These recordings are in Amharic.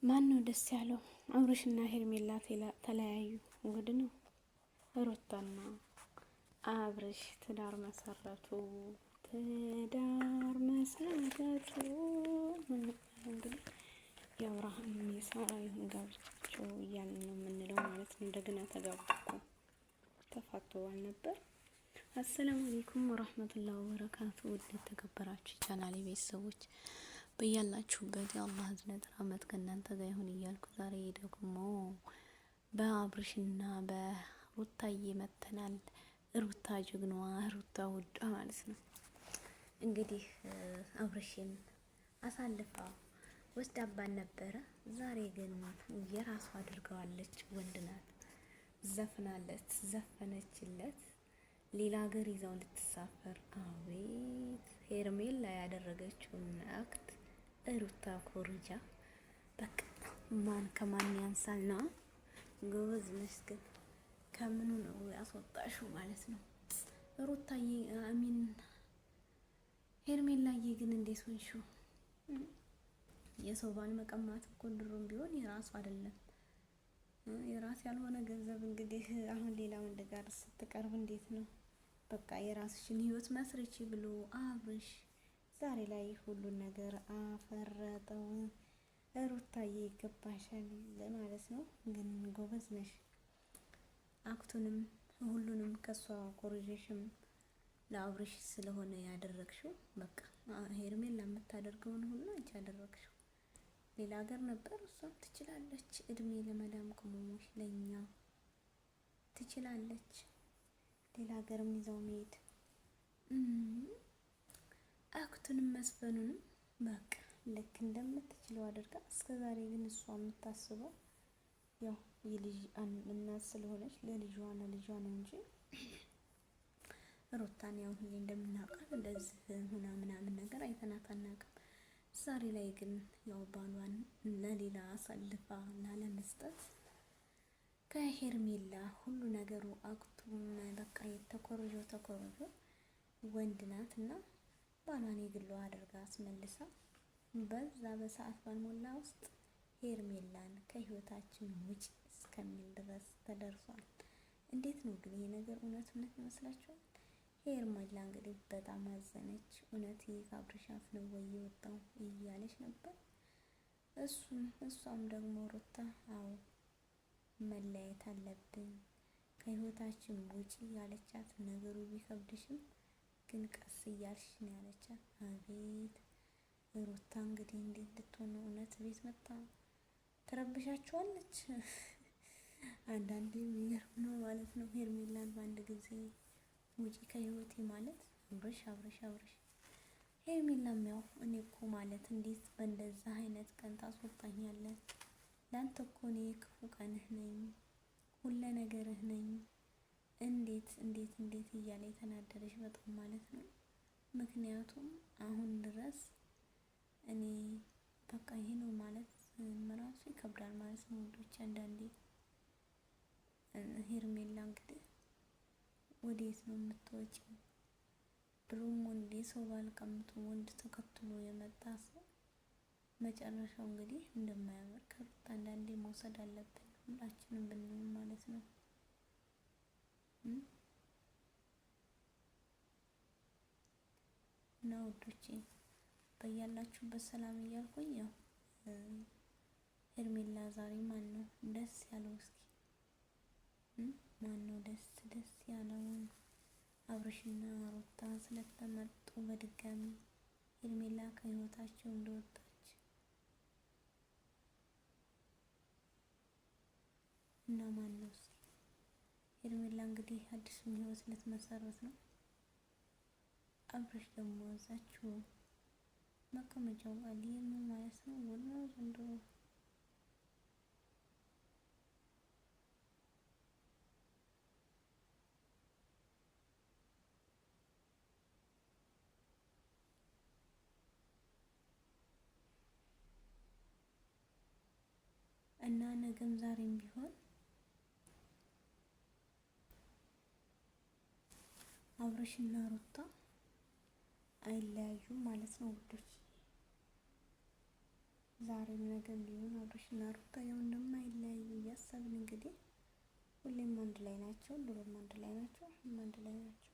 ማን ነው ደስ ያለው? አብርሽና ሄርሜላ ተለያዩ። እንግዲህ ነው ሩታና አብርሽ ትዳር መሰረቱ። እንግዲህ የአብርሃም የሳራ ይሁን ጋብቻቸው እያልን ነው የምንለው ማለት ነው። እንደገና ተጋቡ እኮ ተፋተዋል ነበር። አሰላሙ አለይኩም ወራህመቱላሂ ወበረካቱ። ውድ የተከበራችሁ ቻናሌ ቤተሰቦች በያላችሁበት የአላህ ህዝነት ረህመት ከእናንተ ጋር ይሁን እያልኩ ዛሬ ደግሞ በአብርሽና በሩታዬ መተናል። ሩታ ጀግናዋ፣ ሩታ ውዷ ማለት ነው። እንግዲህ አብርሽን አሳልፋ ወስዳባን ነበረ። ዛሬ ግን የራሷ አድርገዋለች። ወንድ ናት፣ ዘፍናለት፣ ዘፈነችለት። ሌላ ሀገር ይዛው እንድትሳፈር አቤት ሄርሜላ ያደረገችውን አክት ሩታ ኮርጃ በቃ ማን ከማን ያንሳል ነው። ጎበዝ ነሽ ግን ከምኑ ነው ያስወጣሽው ማለት ነው። ሩታዬ አሚን ሄርሜላዬ ግን እንዴት ሆንሽው? የሰው ባል መቀማት እኮ ድሮም ቢሆን የራሱ አይደለም። የራስ ያልሆነ ገንዘብ እንግዲህ አሁን ሌላ ወንድ ጋር ስትቀርብ እንዴት ነው? በቃ የራስሽን ህይወት መስርቺ ብሎ አብርሽ ዛሬ ላይ ሁሉን ነገር አፈረጠው። ሩታዬ ይገባሻል ማለት ነው። ግን ጎበዝ ነሽ። አክቱንም ሁሉንም ከሷ ኮሪጄሽም ለአብርሽ ስለሆነ ያደረግሽው በቃ ሄርሜላ የምታደርገውን ሁሉ አንቺ ያደረግሽው። ሌላ ሀገር ነበር፣ እሷም ትችላለች። እድሜ ለመዳም ቅመሞች ለኛ ትችላለች። ሌላ ሀገርም ይዘው መሄድ አክቱንም መስፈኑንም በቃ ልክ እንደምትችለው አድርጋ እስከዛሬ ግን እሷ የምታስበው ያው የልጅ እናት ስለሆነች ለልጇ ነው እንጂ ሩታን ያው ሁሌ እንደምናውቃት እንደዚህ ሆና ምናምን ነገር አይተናት አናውቅም። ዛሬ ላይ ግን ያው ባሏን ለሌላ አሳልፋ ላለመስጠት ከሄርሜላ ሁሉ ነገሩ አክቱም በቃ ተኮርጆ ወንድ ናት እና ባሏን የግሏ አድርጋ አስመልሳ በዛ በሰዓት ባልሞላ ውስጥ ሄርሜላን ከህይወታችን ውጭ እስከሚል ድረስ ተደርሷል። እንዴት ነው ግን ይሄ ነገር እውነት ይመስላችኋል? ሄርሜላ እንግዲህ በጣም አዘነች። እውነት ከአብርሽ አፍ ነው ወይ የወጣው እያለች ነበር። እሷም ደግሞ ሩታ አዎ መለያየት አለብን ከህይወታችን ውጪ ያለቻት፣ ነገሩ ቢከብድሽም ግን ቀስ እያልሽ ነው ያለቻት። አቤት ሩታ እንግዲህ እንዴት ልትሆን ነው? እውነት ቤት መጣ ትረብሻችኋለች። አንዳንዴ የሚገርም ነው ማለት ነው። ሄርሜላን በአንድ ጊዜ ውጪ ከህይወቴ ማለት አብርሽ ሄርሜላም ያው እኔ እኮ ማለት እንዴት በእንደዛ አይነት ቀን ታስወጣኛለህ? ላንተ እኮ እኔ ክፉ ቀንህ ነኝ፣ ሁለ ነገርህ ነኝ። እንዴት እያለ የተናደደች በጣም ማለት ነው። ምክንያቱም አሁን ድረስ እኔ በቃ ይሄ ነው ማለት ራሱ ይከብዳል ማለት ነው። ወንዶች አንዳንዴ ሄርሜላ እንግዲህ ወዴት ነው የምትወጪው? ድሮም ወንድ የሰው ባል ቀምቶ ወንድ ተከትሎ የመጣ ሰው መጨረሻው እንግዲህ እንደማያምር ከሩታ አንዳንዴ መውሰድ አለብን ሁላችንም ብንሆን ማለት ነው። እና ውዶቼ በያላችሁበት ሰላም እያልኩኝ ያው ሄርሜላ ዛሬ ማን ነው ደስ ያለው? እስኪ ማን ነው ደስ ያለው? አብርሽና ሩታ ስለተመጡ በድጋሚ ሄርሜላ ከህይወታቸው እንደወጣች እና ማን ነው እስኪ? ሄርሜላ እንግዲህ አዲሱን ህይወት ልትመሰረት ነው። አብርሽ ደግሞ እዛችሁ መቀመጫው ጋር ሊሆን ማለት ነው። ወላሂ ዘንድሮ እና ነገም ዛሬም ቢሆን አብርሽና ሩታ አይለያዩም ማለት ነው ውዶች። ዛሬም ነገም ቢሆን አብርሽና ሩታ ያው እንደማይለያዩ እያሰብን እንግዲህ ሁሌም አንድ ላይ ናቸው፣ ድሮም አንድ ላይ ናቸው፣ አሁንም አንድ ላይ ናቸው።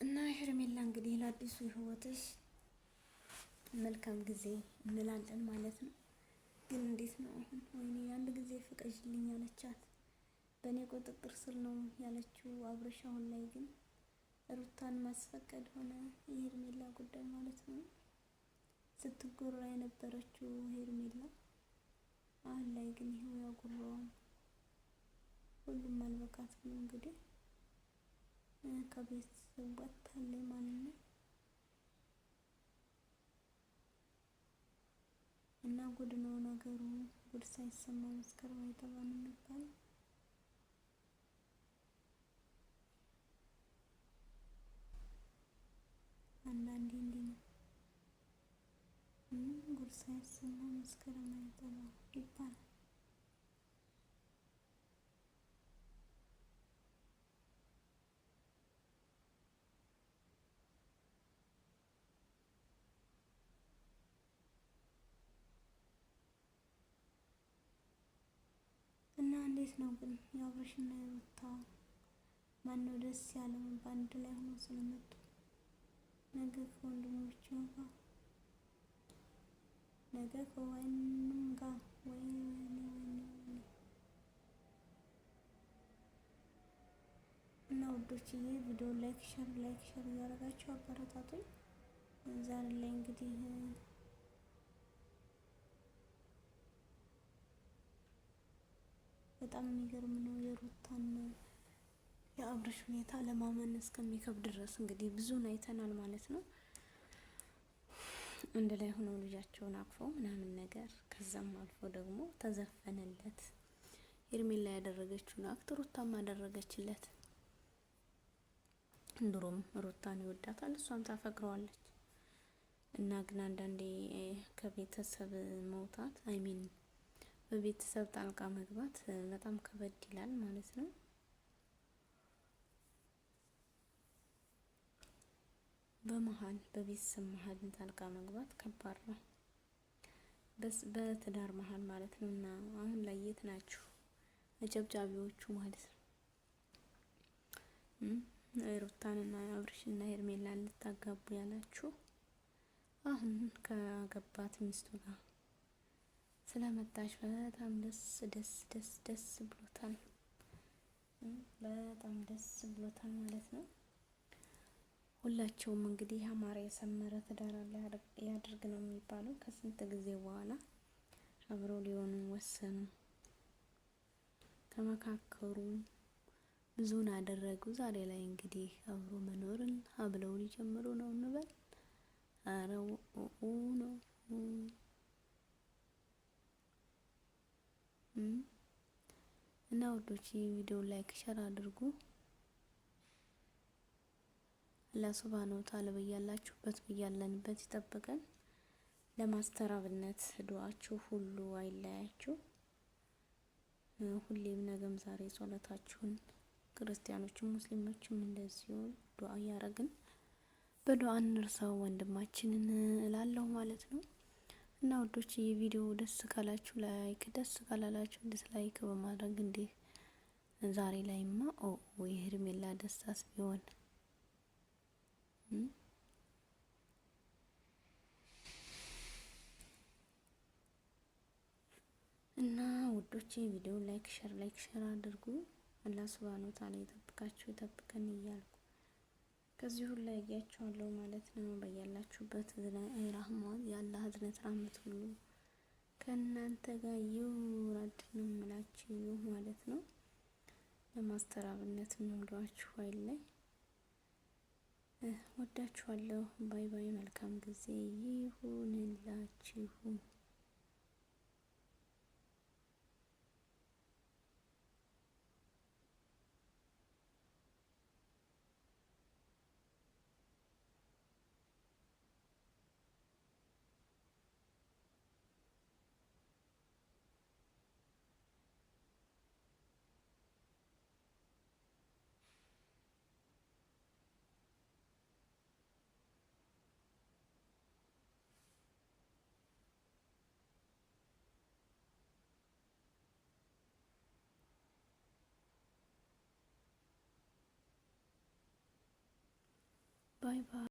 እና ሄርሜላ እንግዲህ ለአዲሱ ህይወትሽ መልካም ጊዜ እንላለን ማለት ነው። ግን እንዴት ነው አሁን? ወይኔ አንድ ጊዜ ፍቀጅልኝ አለቻት። በእኔ ቁጥጥር ስር ነው ያለችው አብርሽ። አሁን ላይ ግን ሩታን ማስፈቀድ ሆነ የሄርሜላ ጉዳይ ማለት ነው። ስትጎራ የነበረችው ሄርሜላ አሁን ላይ ግን ይሄው ያጉራዋል። ሁሉም አልበቃት ብሎ እንግዲህ ከቤት ወጥታለች ማለት ነው። እና ጉድ ነው ነገሩ። ጉድ ሳይሰማ መስከረም አይጠባም የሚባለው። አንዳንዴ እንዲህ ነው። ጉድ ሳይሰማ መስከረም አይጠባም ይባላል። እና እንዴት ነው ግን የአብርሽና የሩታ ማነው ደስ ያለው? በአንድ ላይ ሆኖ ስለመጡ ነገ ከወንድሞቹ ጋር ነገ ከወይንም ጋር ወይኔ እና ውዶችዬ ቪዲዮ ላይክ ሸር እያደረጋችሁ አበረታቱኝ። ዛሬ ላይ እንግዲህ በጣም የሚገርም ነው የሩታን የአብርሽ ሁኔታ ለማመን እስከሚከብድ ድረስ እንግዲህ ብዙን አይተናል ማለት ነው። አንድ ላይ ሆነው ልጃቸውን አቅፈው ምናምን ነገር፣ ከዛም አልፎ ደግሞ ተዘፈነለት። ሄርሜላ ያደረገችውን አክት ሩታም አደረገችለት። ድሮም ሩታን ይወዳታል፣ እሷም ታፈቅረዋለች። እና ግን አንዳንዴ ከቤተሰብ መውጣት አይሚን በቤተሰብ ጣልቃ መግባት በጣም ከበድ ይላል ማለት ነው። በቤተሰብ መሀል ጣልቃ መግባት ከባድ ነው፣ በትዳር መሀል ማለት ነው። እና አሁን ላይ የት ናችሁ አጨብጫቢዎቹ ማለት ነው? ሩታንና አብርሽና ሄርሜላን ልታጋቡ ያላችሁ አሁን ከገባት ሚስቱ ጋር ስለመጣች በጣም ደስ ብሎታል። በጣም ደስ ብሎታል ማለት ነው። ሁላቸውም እንግዲህ ያማረ የሰመረ ትዳር ያድርግ ነው የሚባለው። ከስንት ጊዜ በኋላ አብረው ሊሆኑ ወሰኑ፣ ተመካከሩ፣ ብዙን አደረጉ። ዛሬ ላይ እንግዲህ አብሮ መኖርን አብለው ሊጀምሩ ነው እንበል። አረው ነው እና ውዶች ቪዲዮ ላይክ ሸር አድርጉ። አላህ ሱብሃነሁ ወተዓላ በያላችሁበት በያለንበት ይጠብቀን። ለማስተራብነት ዱዓችሁ ሁሉ አይለያችሁ። ሁሌም ነገም ዛሬ ጸሎታችሁን ክርስቲያኖችም ሙስሊሞችም እንደዚሁ ዱዓ እያረግን በዱዓ እንርሳው ወንድማችንን እላለሁ ማለት ነው። እና ወዶች የቪዲዮ ደስ ካላችሁ ላይክ፣ ደስ ካላላችሁ ዲስላይክ በማድረግ እንዲህ ዛሬ ላይማ የሄርሜላ ደስታስ ቢሆን እና ውዶቼ ቪዲዮ ላይክ ሸር አድርጉ። አላህ ሱብሃነሁ ወተዓላ ይጠብቃችሁ ይጠብቀን እያልኩ ከዚህ ሁሉ ያያችኋለሁ ማለት ነው። በያላችሁበት ራህማን የአላህ ህዝነት ራህመት ሁሉ ከእናንተ ጋር ይውረድ ነው የምላችሁ ማለት ነው። ለማስተራብነት እንውሏችሁ አይለይ። ወዳችኋለሁ። ባይ ባይ። መልካም ጊዜ ይሁንላችሁ። ባይ ባይ።